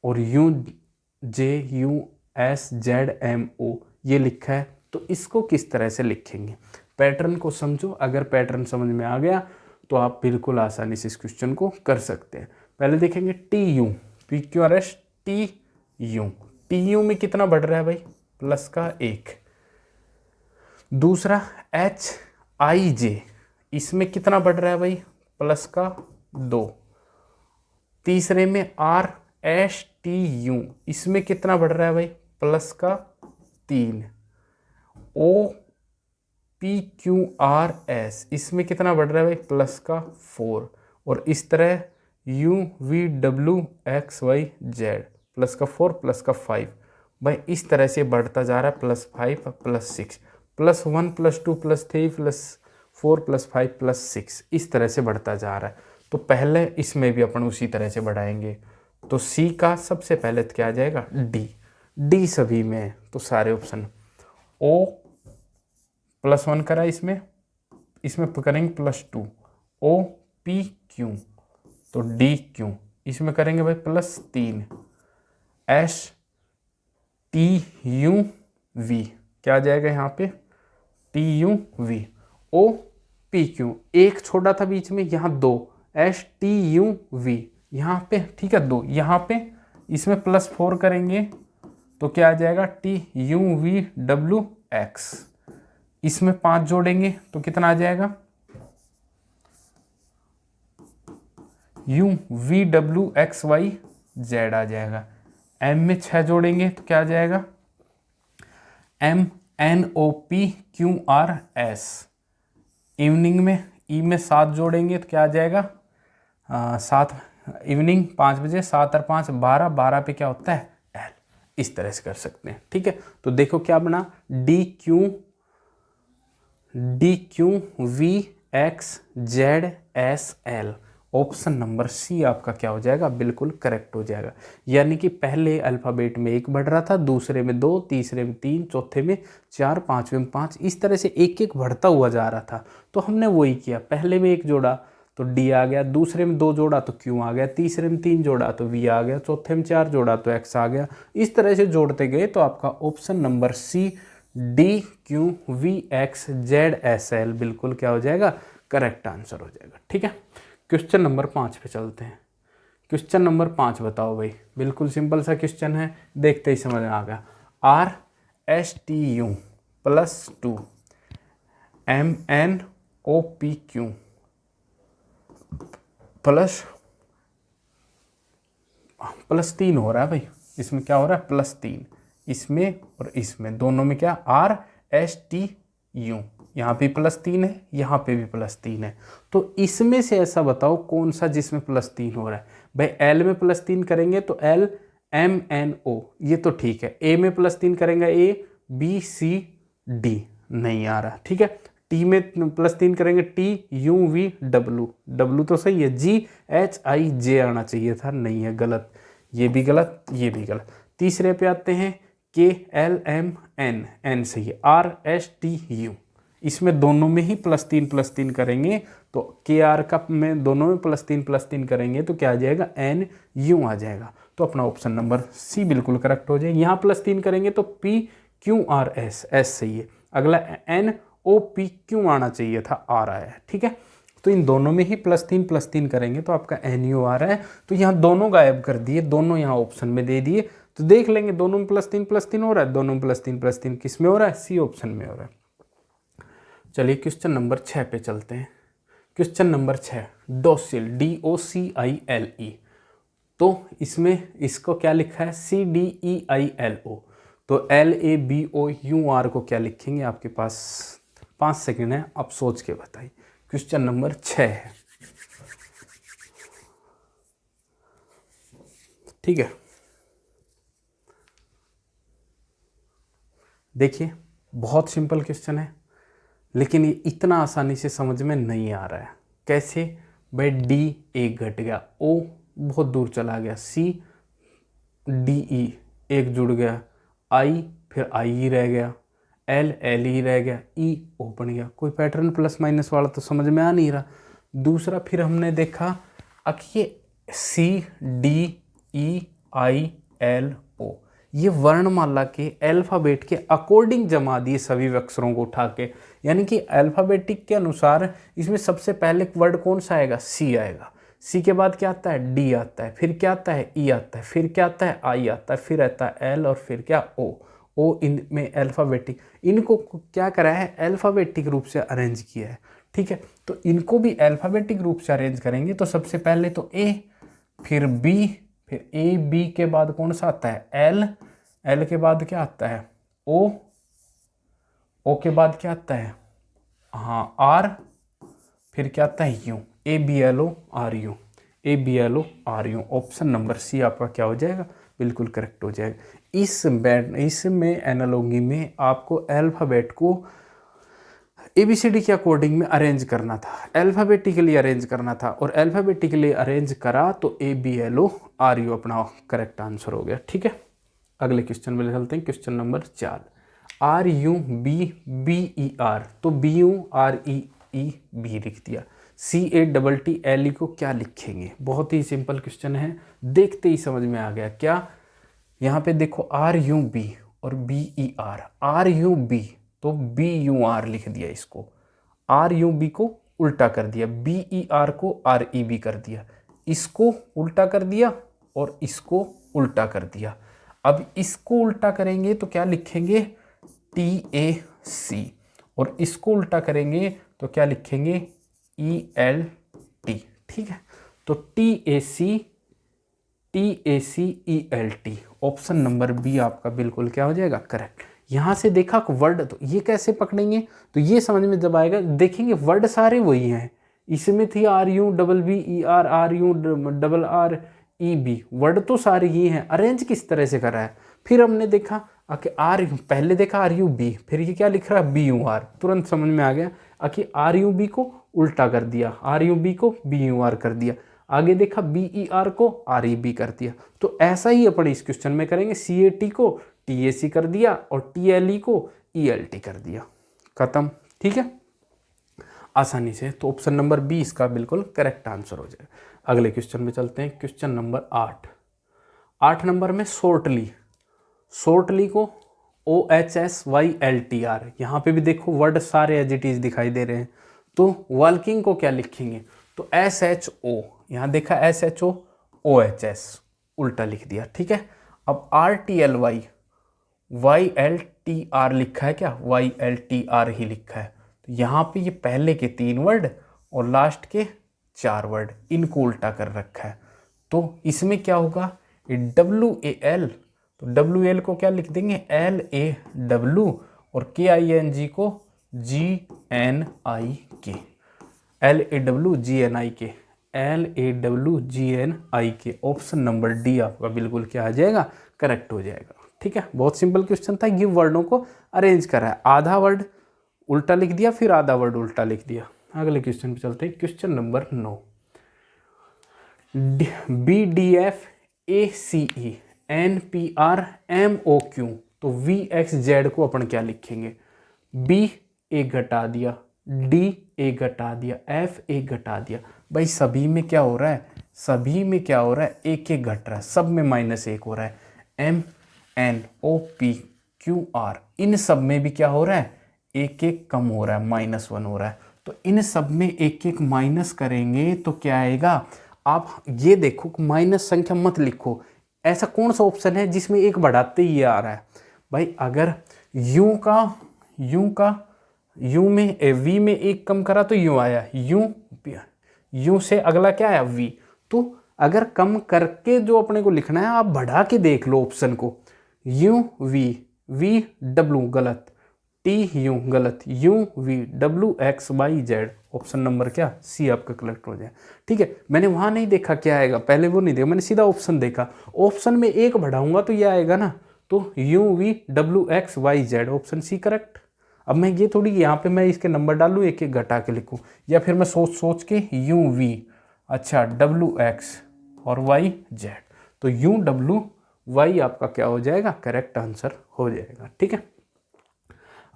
और UJUSZMO ये लिखा है, तो इसको किस तरह से लिखेंगे? पैटर्न को समझो, अगर पैटर्न समझ में आ गया तो आप बिल्कुल आसानी से इस क्वेश्चन को कर सकते हैं। पहले देखेंगे TU, PQRS TU, TU में कितना बढ़ रहा है भाई? प्लस का 1। दूसरा HIJ, इसमें कितना बढ़ रहा है भाई? प्लस का 2। तीसरे में RSTU, इसमें कितना बढ़ रहा है भाई? प्लस का 3। OPQRS, इसमें कितना बढ़ रहा है भाई? प्लस का 4। और इस तरह UVWXYZ, प्लस का 4 प्लस का 5 भाई, इस तरह से बढ़ता जा रहा है, +5 +6 +1 +2 +3 +4 +5 +6, इस तरह से बढ़ता जा रहा है। तो पहले इसमें भी अपन उसी तरह से बढ़ाएंगे। तो सी का सबसे पहले तो क्या आ जाएगा? डी सभी में, तो सारे ऑप्शन। ओ +1 करा, इसमें करेंगे +2, OPQ, तो DQ, इसमें करेंगे भाई +3, STUV, क्या आ जाएगा यहाँ पे? TUV, OPQ, एक छोटा था बीच में, यहाँ 2, STUV यहाँ पे, ठीक है, 2 यहाँ पे, इसमें +4 करेंगे तो क्या आ जाएगा? TUVWX, इसमें 5 जोड़ेंगे तो कितना आ जाएगा? UVWXYZ आ जाएगा। M में 6 जोड़ेंगे तो क्या आ जाएगा? MNOPQRS। इवनिंग में ई में 7 जोड़ेंगे तो क्या आ जाएगा? 7, इवनिंग 5 बजे, 7 और 5 12, 12 पे क्या होता है? L। इस तरह से कर सकते हैं, ठीक है। तो देखो क्या बना? DQVXZSL, ऑप्शन नंबर सी आपका क्या हो जाएगा? बिल्कुल करेक्ट हो जाएगा। यानी कि पहले अल्फ़ाबेट में 1 बढ़ रहा था, दूसरे में 2, तीसरे में 3, चौथे में 4, पांचवें में 5, इस तरह से एक एक बढ़ता हुआ जा रहा था। तो हमने वही किया, पहले में 1 जोड़ा तो डी आ गया, दूसरे में 2 जोड़ा तो क्यू आ गया, तीसरे में 3 जोड़ा तो वी आ गया, चौथे में 4 जोड़ा तो एक्स आ गया। इस तरह से जोड़ते गए तो आपका ऑप्शन नंबर सी DQVXZSL बिल्कुल क्या हो जाएगा? करेक्ट आंसर हो जाएगा, ठीक है। क्वेश्चन नंबर 5 पे चलते हैं। क्वेश्चन नंबर 5 बताओ भाई, बिल्कुल सिंपल सा क्वेश्चन है, देखते ही समझ में आ गया। RSTU +2 MNOPQ +3 हो रहा है भाई, इसमें क्या हो रहा है? +3, इसमें और इसमें दोनों में क्या? RSTU, यहाँ पे +3 है, यहाँ पे भी +3 है। तो इसमें से ऐसा बताओ कौन सा जिसमें +3 हो रहा है? भाई L में +3 करेंगे तो LMNO, ये तो ठीक है। A में +3 करेंगे ABCD, नहीं आ रहा, ठीक है। T में +3 करेंगे TUVW, W तो सही है। GHIJ आना चाहिए था, नहीं है, गलत, ये भी गलत, ये भी गलत। तीसरे पे आते हैं KLMN, N सही है। RSTU, इसमें दोनों में ही +3 करेंगे तो KR का में दोनों में +3 करेंगे तो क्या आ जाएगा? NU आ जाएगा। तो अपना ऑप्शन नंबर सी बिल्कुल करेक्ट हो जाएगा। यहाँ +3 करेंगे तो PQRS, S सही है। अगला NOPQ आना चाहिए था, आ रहा है, ठीक है। तो इन दोनों में ही +3 करेंगे तो आपका NU आ रहा है। तो यहाँ दोनों गायब कर दिए, दोनों यहाँ ऑप्शन में दे दिए। तो देख लेंगे दोनों में +3 हो रहा है, दोनों में +3 किस में हो रहा है? सी ऑप्शन में हो रहा है। चलिए क्वेश्चन नंबर 6 पे चलते हैं। क्वेश्चन नंबर 6, डोसिल, DOCILE, तो इसमें इसको क्या लिखा है? CDEILO, तो LABOUR को क्या लिखेंगे? आपके पास 5 सेकंड है, आप सोच के बताइए। क्वेश्चन नंबर 6 है, ठीक है। देखिए बहुत सिंपल क्वेश्चन है, लेकिन ये इतना आसानी से समझ में नहीं आ रहा है। कैसे? भाई डी एक घट गया, ओ बहुत दूर चला गया, सी डी ई एक जुड़ गया, आई फिर आई ही रह गया, एल एल ही रह गया, ई ओ बन गया। कोई पैटर्न प्लस माइनस वाला तो समझ में आ नहीं रहा। दूसरा फिर हमने देखा अब ये C D E I L O, ये वर्णमाला के अल्फ़ाबेट के अकॉर्डिंग जमा दिए सभी अक्षरों को उठा के, यानी कि अल्फ़ाबेटिक के अनुसार इसमें सबसे पहले वर्ड कौन सा आएगा, सी आएगा। सी के बाद क्या आता है, डी आता है, फिर क्या आता है, ई आता है, फिर क्या आता है, आई आता है, फिर आता है एल और फिर क्या, ओ इनमें अल्फ़ाबेटिक, इनको क्या करा है, अल्फ़ाबेटिक रूप से अरेंज किया है। ठीक है, तो इनको भी अल्फ़ाबेटिक रूप से अरेंज करेंगे तो सबसे पहले तो ए, फिर बी, फिर ए बी के बाद कौन सा आता है, एल, एल के बाद क्या आता है, ओ के बाद क्या आता है, हाँ आर, फिर क्या आता है U, A B L O R U, A B L O R U. Option number C आपका क्या हो जाएगा, बिल्कुल करेक्ट हो जाएगा। इसमें एनालॉगी में आपको अल्फ़ाबेट को ABCD के अकॉर्डिंग में अरेंज करना था, अल्फ़ाबेटिकली अरेंज करना था, और अल्फ़ाबेटिकली अरेंज करा तो ABLO RU अपना करेक्ट आंसर हो गया। ठीक है, अगले क्वेश्चन में चलते हैं। क्वेश्चन नंबर 4, RUBBER, तो BUREEB लिख दिया। CATTLE को क्या लिखेंगे, बहुत ही सिंपल क्वेश्चन है, देखते ही समझ में आ गया। क्या, यहाँ पे देखो RUB और BER, RUB तो BUR लिख दिया, इसको RUB को उल्टा कर दिया, BER को REB कर दिया, इसको उल्टा कर दिया और इसको उल्टा कर दिया। अब इसको उल्टा करेंगे तो क्या लिखेंगे, TAC, और इसको उल्टा करेंगे तो क्या लिखेंगे, ELT। ठीक है, तो TACELT, ऑप्शन नंबर बी आपका बिल्कुल क्या हो जाएगा, करेक्ट। यहाँ से देखा वर्ड, तो ये कैसे पकड़ेंगे, तो ये समझ में जब आएगा, देखेंगे वर्ड सारे वही हैं, इसमें थी RUBBER RURREB, वर्ड तो सारे ही हैं, अरेंज किस तरह से करा है। फिर हमने देखा कि पहले देखा RUB, फिर ये क्या लिख रहा है, BUR, तुरंत समझ में आ गया कि RUB को उल्टा कर दिया, RUB को BUR कर दिया, आगे देखा BER को REB कर दिया। तो ऐसा ही अपन इस क्वेश्चन में करेंगे, CAT को TAC कर दिया और TLE को ELT कर दिया, खत्म। ठीक है, आसानी से, तो ऑप्शन नंबर बी इसका बिल्कुल करेक्ट आंसर हो जाए। अगले क्वेश्चन में चलते हैं। क्वेश्चन नंबर 8 नंबर में शॉर्टली को OHSYLTR, यहाँ पे भी देखो वर्ड सारे एज इट इज दिखाई दे रहे हैं। तो वर्किंग को क्या लिखेंगे, तो SHO, यहाँ देखा SHO OHS उल्टा लिख दिया। ठीक है, अब RTLY YLTR लिखा है, क्या YLTR ही लिखा है, तो यहाँ पे ये पहले के 3 वर्ड और लास्ट के 4 वर्ड, इनको उल्टा कर रखा है। तो इसमें क्या होगा, WAL, तो WL को क्या लिख देंगे, LAW, और KING को GNIK, LAWGNIK, option number D आपका बिल्कुल क्या आ जाएगा, करेक्ट हो जाएगा। ठीक है, बहुत सिंपल क्वेश्चन था, ये वर्डों को अरेंज करा है, आधा वर्ड उल्टा लिख दिया, फिर आधा वर्ड उल्टा लिख दिया। अगले क्वेश्चन पे चलते हैं। Question number 9, BDF ACE NPR MOQ, तो VXZ को अपन क्या लिखेंगे, B एक घटा दिया, D एक घटा दिया, F एक घटा दिया। भाई सभी में क्या हो रहा है, एक एक घट रहा है, सब में -1 हो रहा है। MNOPQR, इन सब में भी क्या हो रहा है, एक एक कम हो रहा है, -1 हो रहा है। तो इन सब में एक एक माइनस करेंगे तो क्या आएगा, आप ये देखो माइनस संख्या मत लिखो, ऐसा कौन सा ऑप्शन है जिसमें एक बढ़ाते ही आ रहा है। भाई अगर U में V में एक कम करा तो U आया, U से अगला क्या आया, V। तो अगर कम करके जो अपने को लिखना है, आप बढ़ा के देख लो ऑप्शन को, VW गलत, TU गलत, UVWXYZ, ऑप्शन नंबर क्या, सी आपका करेक्ट हो जाए। ठीक है, मैंने वहाँ नहीं देखा क्या आएगा, पहले वो नहीं देखा, मैंने सीधा ऑप्शन देखा, ऑप्शन में एक बढ़ाऊंगा तो ये आएगा ना, तो UVWXYZ, ऑप्शन सी करेक्ट। अब मैं ये थोड़ी यहाँ पे मैं इसके नंबर डालूँ, एक एक घटा के लिखूँ, या फिर मैं सोच के UV अच्छा डब्ल्यू एक्स और वाई जेड, तो यू डब्ल्यू वाई आपका क्या हो जाएगा, करेक्ट आंसर हो जाएगा। ठीक है,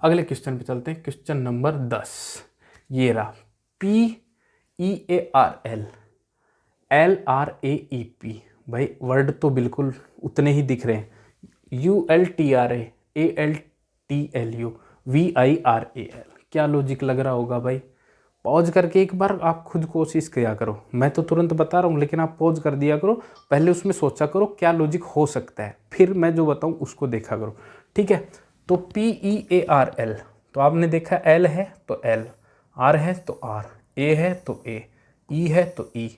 अगले क्वेश्चन पे चलते हैं। क्वेश्चन नंबर 10 ये रहा, PEARL LRAEP, भाई वर्ड तो बिल्कुल उतने ही दिख रहे हैं, ULTRA ALTLU VIRAL, क्या लॉजिक लग रहा होगा भाई? पॉज करके एक बार आप खुद कोशिश किया करो, मैं तो तुरंत बता रहा हूँ लेकिन आप पॉज कर दिया करो, पहले उसमें सोचा करो क्या लॉजिक हो सकता है, फिर मैं जो बताऊँ उसको देखा करो। ठीक है, तो PEARL, तो आपने देखा L है तो L, R है तो R, A है तो A, E है तो E,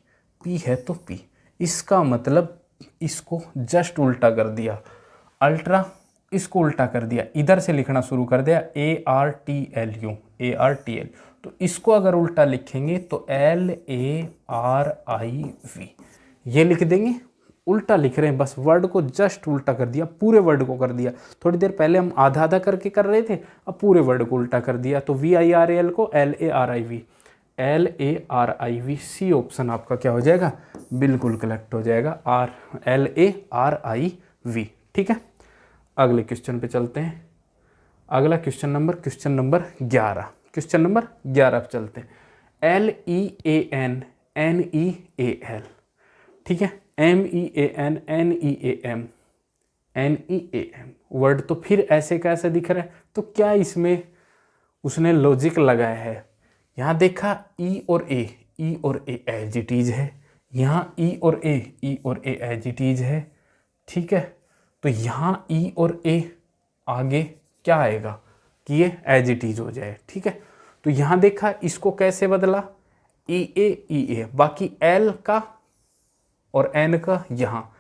P है तो P। इसका मतलब इसको जस्ट उल्टा कर दिया, अल्ट्रा इसको उल्टा कर दिया, इधर से लिखना शुरू कर दिया ARTLU ARTL, तो इसको अगर उल्टा लिखेंगे तो LARIV ये लिख देंगे। उल्टा लिख रहे हैं, बस वर्ड को जस्ट उल्टा कर दिया, पूरे वर्ड को कर दिया। थोड़ी देर पहले हम आधा आधा करके कर रहे थे, अब पूरे वर्ड को उल्टा कर दिया, तो VIRAL को LARIV सी ऑप्शन आपका क्या हो जाएगा, बिल्कुल करेक्ट हो जाएगा, LARIV। ठीक है, अगले क्वेश्चन पे चलते हैं। अगला क्वेश्चन नंबर 11, क्वेश्चन नंबर 11 पे चलते हैं। LEANNEAL, ठीक है, MEANNEAM वर्ड तो फिर ऐसे कैसे दिख रहा है, तो क्या इसमें उसने लॉजिक लगाया है? यहाँ देखा E और A एज इट इज है, यहाँ E और A एज इट इज है। ठीक है, तो यहाँ E और A आगे क्या आएगा कि ये एज इट इज हो जाए। ठीक है, तो यहाँ देखा इसको कैसे बदला, EA, बाकी L का और N का, यहाँ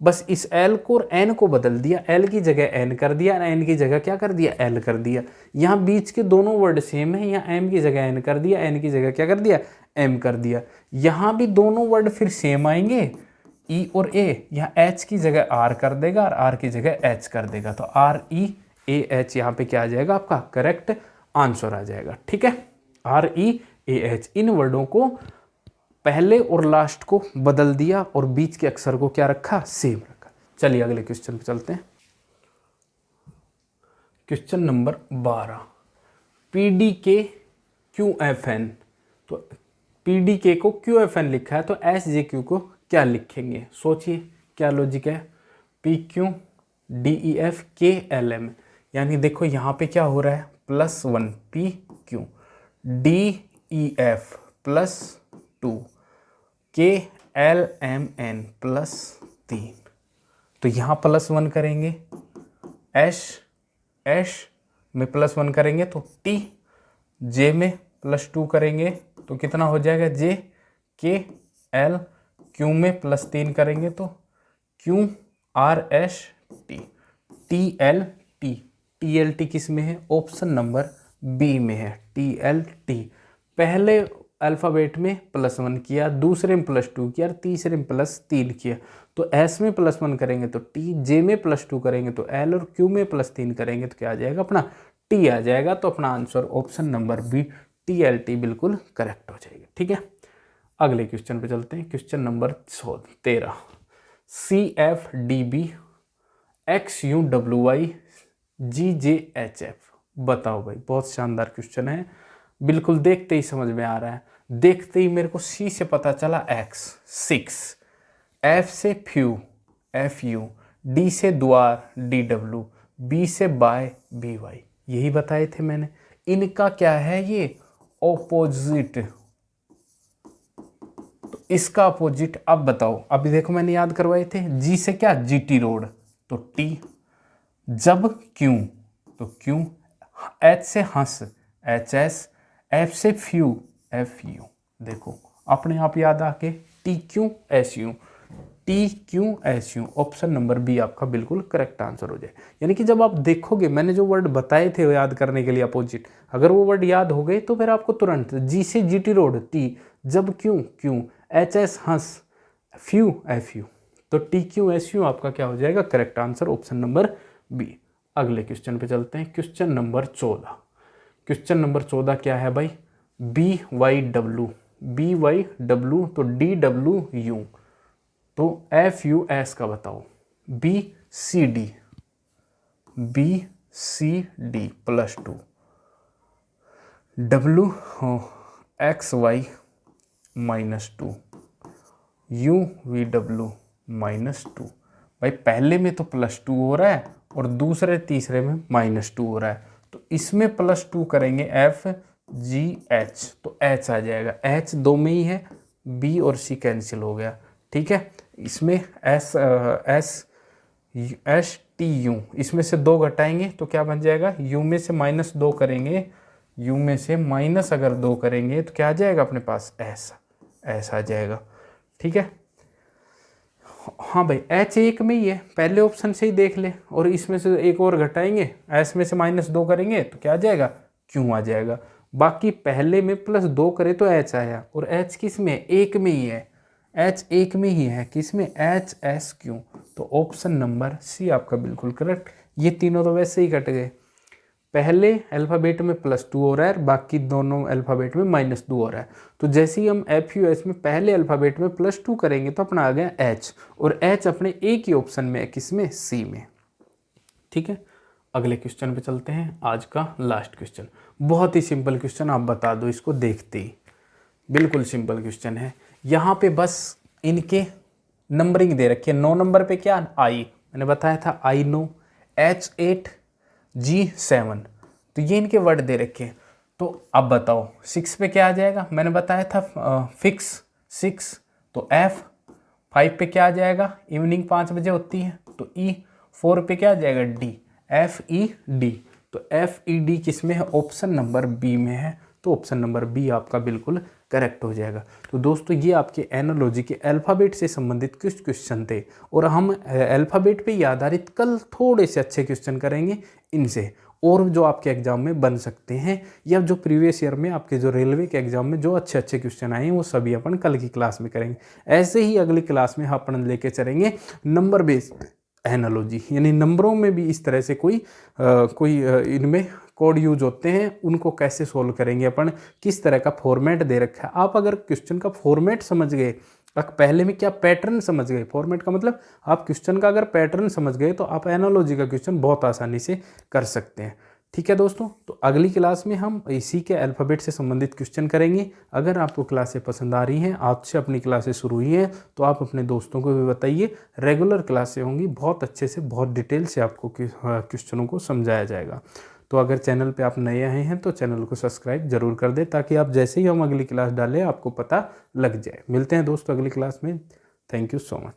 बस इस L को और N को बदल दिया, L की जगह N कर दिया, N की जगह क्या कर दिया, L कर दिया। यहाँ बीच के दोनों वर्ड सेम है, यहाँ M की जगह N कर दिया, N की जगह क्या कर दिया, M कर दिया। यहाँ भी दोनों वर्ड फिर सेम आएंगे, E और A, यहाँ H की जगह R कर देगा और R की जगह H कर देगा, तो REAH यहाँ पे क्या आ जाएगा, आपका करेक्ट आंसर आ जाएगा। ठीक है, REAH, इन वर्डों को पहले और लास्ट को बदल दिया और बीच के अक्षर को क्या रखा, सेम रखा। चलिए अगले क्वेश्चन पे चलते हैं। क्वेश्चन नंबर 12, PDK QFN, तो PDK को QFN लिखा है, तो SJQ को क्या लिखेंगे, सोचिए क्या लॉजिक है। PQ DEF KLM, यानी देखो यहाँ पे क्या हो रहा है, +1 PQ DEF +2 KLMN +3, तो यहाँ +1 करेंगे, एश में +1 करेंगे तो T, J में +2 करेंगे तो कितना हो जाएगा J, K L, Q में +3 करेंगे तो Q R S T, TLT, TLT किस में है, ऑप्शन नंबर बी में है, TLT। पहले अल्फ़ाबेट में +1 किया, दूसरे में +2 किया और तीसरे में +3 किया, तो S में +1 करेंगे तो T, J में +2 करेंगे तो L और Q में +3 करेंगे तो क्या आ जाएगा, अपना T आ जाएगा। तो अपना answer option number B TLT बिल्कुल करेक्ट हो जाएगा। ठीक है, अगले क्वेश्चन पे चलते हैं। Question number 13, CFDB XUWY GJHF, बताओ भाई, बहुत शानदार क्वेश्चन है, बिल्कुल देखते ही समझ में आ रहा है। देखते ही मेरे को C से पता चला X 6, F से फ्यू FU, D से द्वार DW, B से बाय BY, यही बताए थे मैंने। इनका क्या है, ये ऑपोजिट, तो इसका अपोजिट अब बताओ। अभी देखो मैंने याद करवाए थे, G से क्या GT रोड तो T, जब Q तो Q, H से हंस HS, F से फ्यू FU, देखो अपने आप याद आके TQSU, ऑप्शन नंबर बी आपका बिल्कुल करेक्ट आंसर हो जाए। यानी कि जब आप देखोगे मैंने जो वर्ड बताए थे याद करने के लिए अपोजिट, अगर वो वर्ड याद हो गए तो फिर आपको तुरंत G से GT रोड T, जब Q HS हंस फ्यू FU, तो TQSU आपका क्या हो जाएगा, correct answer option number B. अगले क्वेश्चन पे चलते हैं। क्वेश्चन नंबर 14, क्वेश्चन नंबर 14 क्या है भाई, BYW BYW, तो DWU, तो FUS का बताओ, BCD +2, WXY -2, UVW -2। भाई पहले में तो +2 हो रहा है और दूसरे तीसरे में -2 हो रहा है, तो इसमें +2 करेंगे FGH, तो H आ जाएगा। H 2 में ही है, B और C कैंसिल हो गया, ठीक है। इसमें STU, इसमें से 2 घटाएंगे तो क्या बन जाएगा, U में से -2 करेंगे, U में से माइनस अगर 2 करेंगे तो क्या आ जाएगा अपने पास, S आ जाएगा, ठीक है। हाँ भाई H 1 में ही है, पहले ऑप्शन से ही देख ले, और इसमें से एक और घटाएंगे, S में से -2 करेंगे तो क्या आ जाएगा, Q आ जाएगा। बाकी पहले में +2 करे तो H आया, और H किस में, 1 में ही है, H 1 में ही है, किस में, HSQ, तो ऑप्शन नंबर C आपका बिल्कुल करेक्ट। ये तीनों तो वैसे ही कट गए, पहले अल्फ़ाबेट में +2 हो रहा है, बाकी दोनों अल्फ़ाबेट में -2 हो रहा है। तो जैसे ही हम FUS में पहले अल्फ़ाबेट में +2 करेंगे तो अपना आ गया H, और H अपने एक ही ऑप्शन में है, किस में, C में, ठीक है। अगले क्वेश्चन पे चलते हैं, आज का लास्ट क्वेश्चन। बहुत ही सिंपल क्वेश्चन, आप बता दो इसको देखते ही, बिल्कुल सिंपल क्वेश्चन है। यहाँ पे बस इनके नंबरिंग दे रखी है। 9 नंबर पे क्या, I, मैंने बताया था I नो, H8 G7, तो ये इनके वर्ड दे रखे हैं। तो अब बताओ 6 पे क्या आ जाएगा, मैंने बताया था फिक्स 6, तो F। 5 पे क्या आ जाएगा, इवनिंग 5 बजे होती है, तो E। 4 पे क्या आ जाएगा, D, FED, तो FED किस में है, ऑप्शन नंबर B में है, तो ऑप्शन नंबर B आपका बिल्कुल करेक्ट हो जाएगा। तो दोस्तों ये आपके एनालॉजी के अल्फ़ाबेट से संबंधित कुछ क्वेश्चन थे, और हम अल्फ़ाबेट पे ही आधारित कल थोड़े से अच्छे क्वेश्चन करेंगे इनसे, और जो आपके एग्जाम में बन सकते हैं, या जो प्रीवियस ईयर में आपके जो रेलवे के एग्जाम में जो अच्छे अच्छे क्वेश्चन आए हैं वो सभी अपन कल की क्लास में करेंगे। ऐसे ही अगली क्लास में अपन लेके चलेंगे नंबर बेस्ड एनालॉजी, यानी नंबरों में भी इस तरह से कोई इनमें कोड यूज होते हैं, उनको कैसे सोल्व करेंगे अपन, किस तरह का फॉर्मेट दे रखा है। आप अगर क्वेश्चन का फॉर्मेट समझ गए, पहले में क्या पैटर्न समझ गए, फॉर्मेट का मतलब आप क्वेश्चन का अगर पैटर्न समझ गए तो आप एनालॉजी का क्वेश्चन बहुत आसानी से कर सकते हैं, ठीक है दोस्तों। तो अगली क्लास में हम इसी के अल्फ़ाबेट से संबंधित क्वेश्चन करेंगे। अगर आपको क्लासें पसंद आ रही हैं, आज से अपनी क्लासें शुरू हुई हैं, तो आप अपने दोस्तों को भी बताइए। रेगुलर क्लासें होंगी, बहुत अच्छे से, बहुत डिटेल से आपको क्वेश्चनों को समझाया जाएगा। तो अगर चैनल पे आप नए आए हैं तो चैनल को सब्सक्राइब जरूर कर दें, ताकि आप जैसे ही हम अगली क्लास डालें आपको पता लग जाए। मिलते हैं दोस्तों अगली क्लास में। Thank you so much.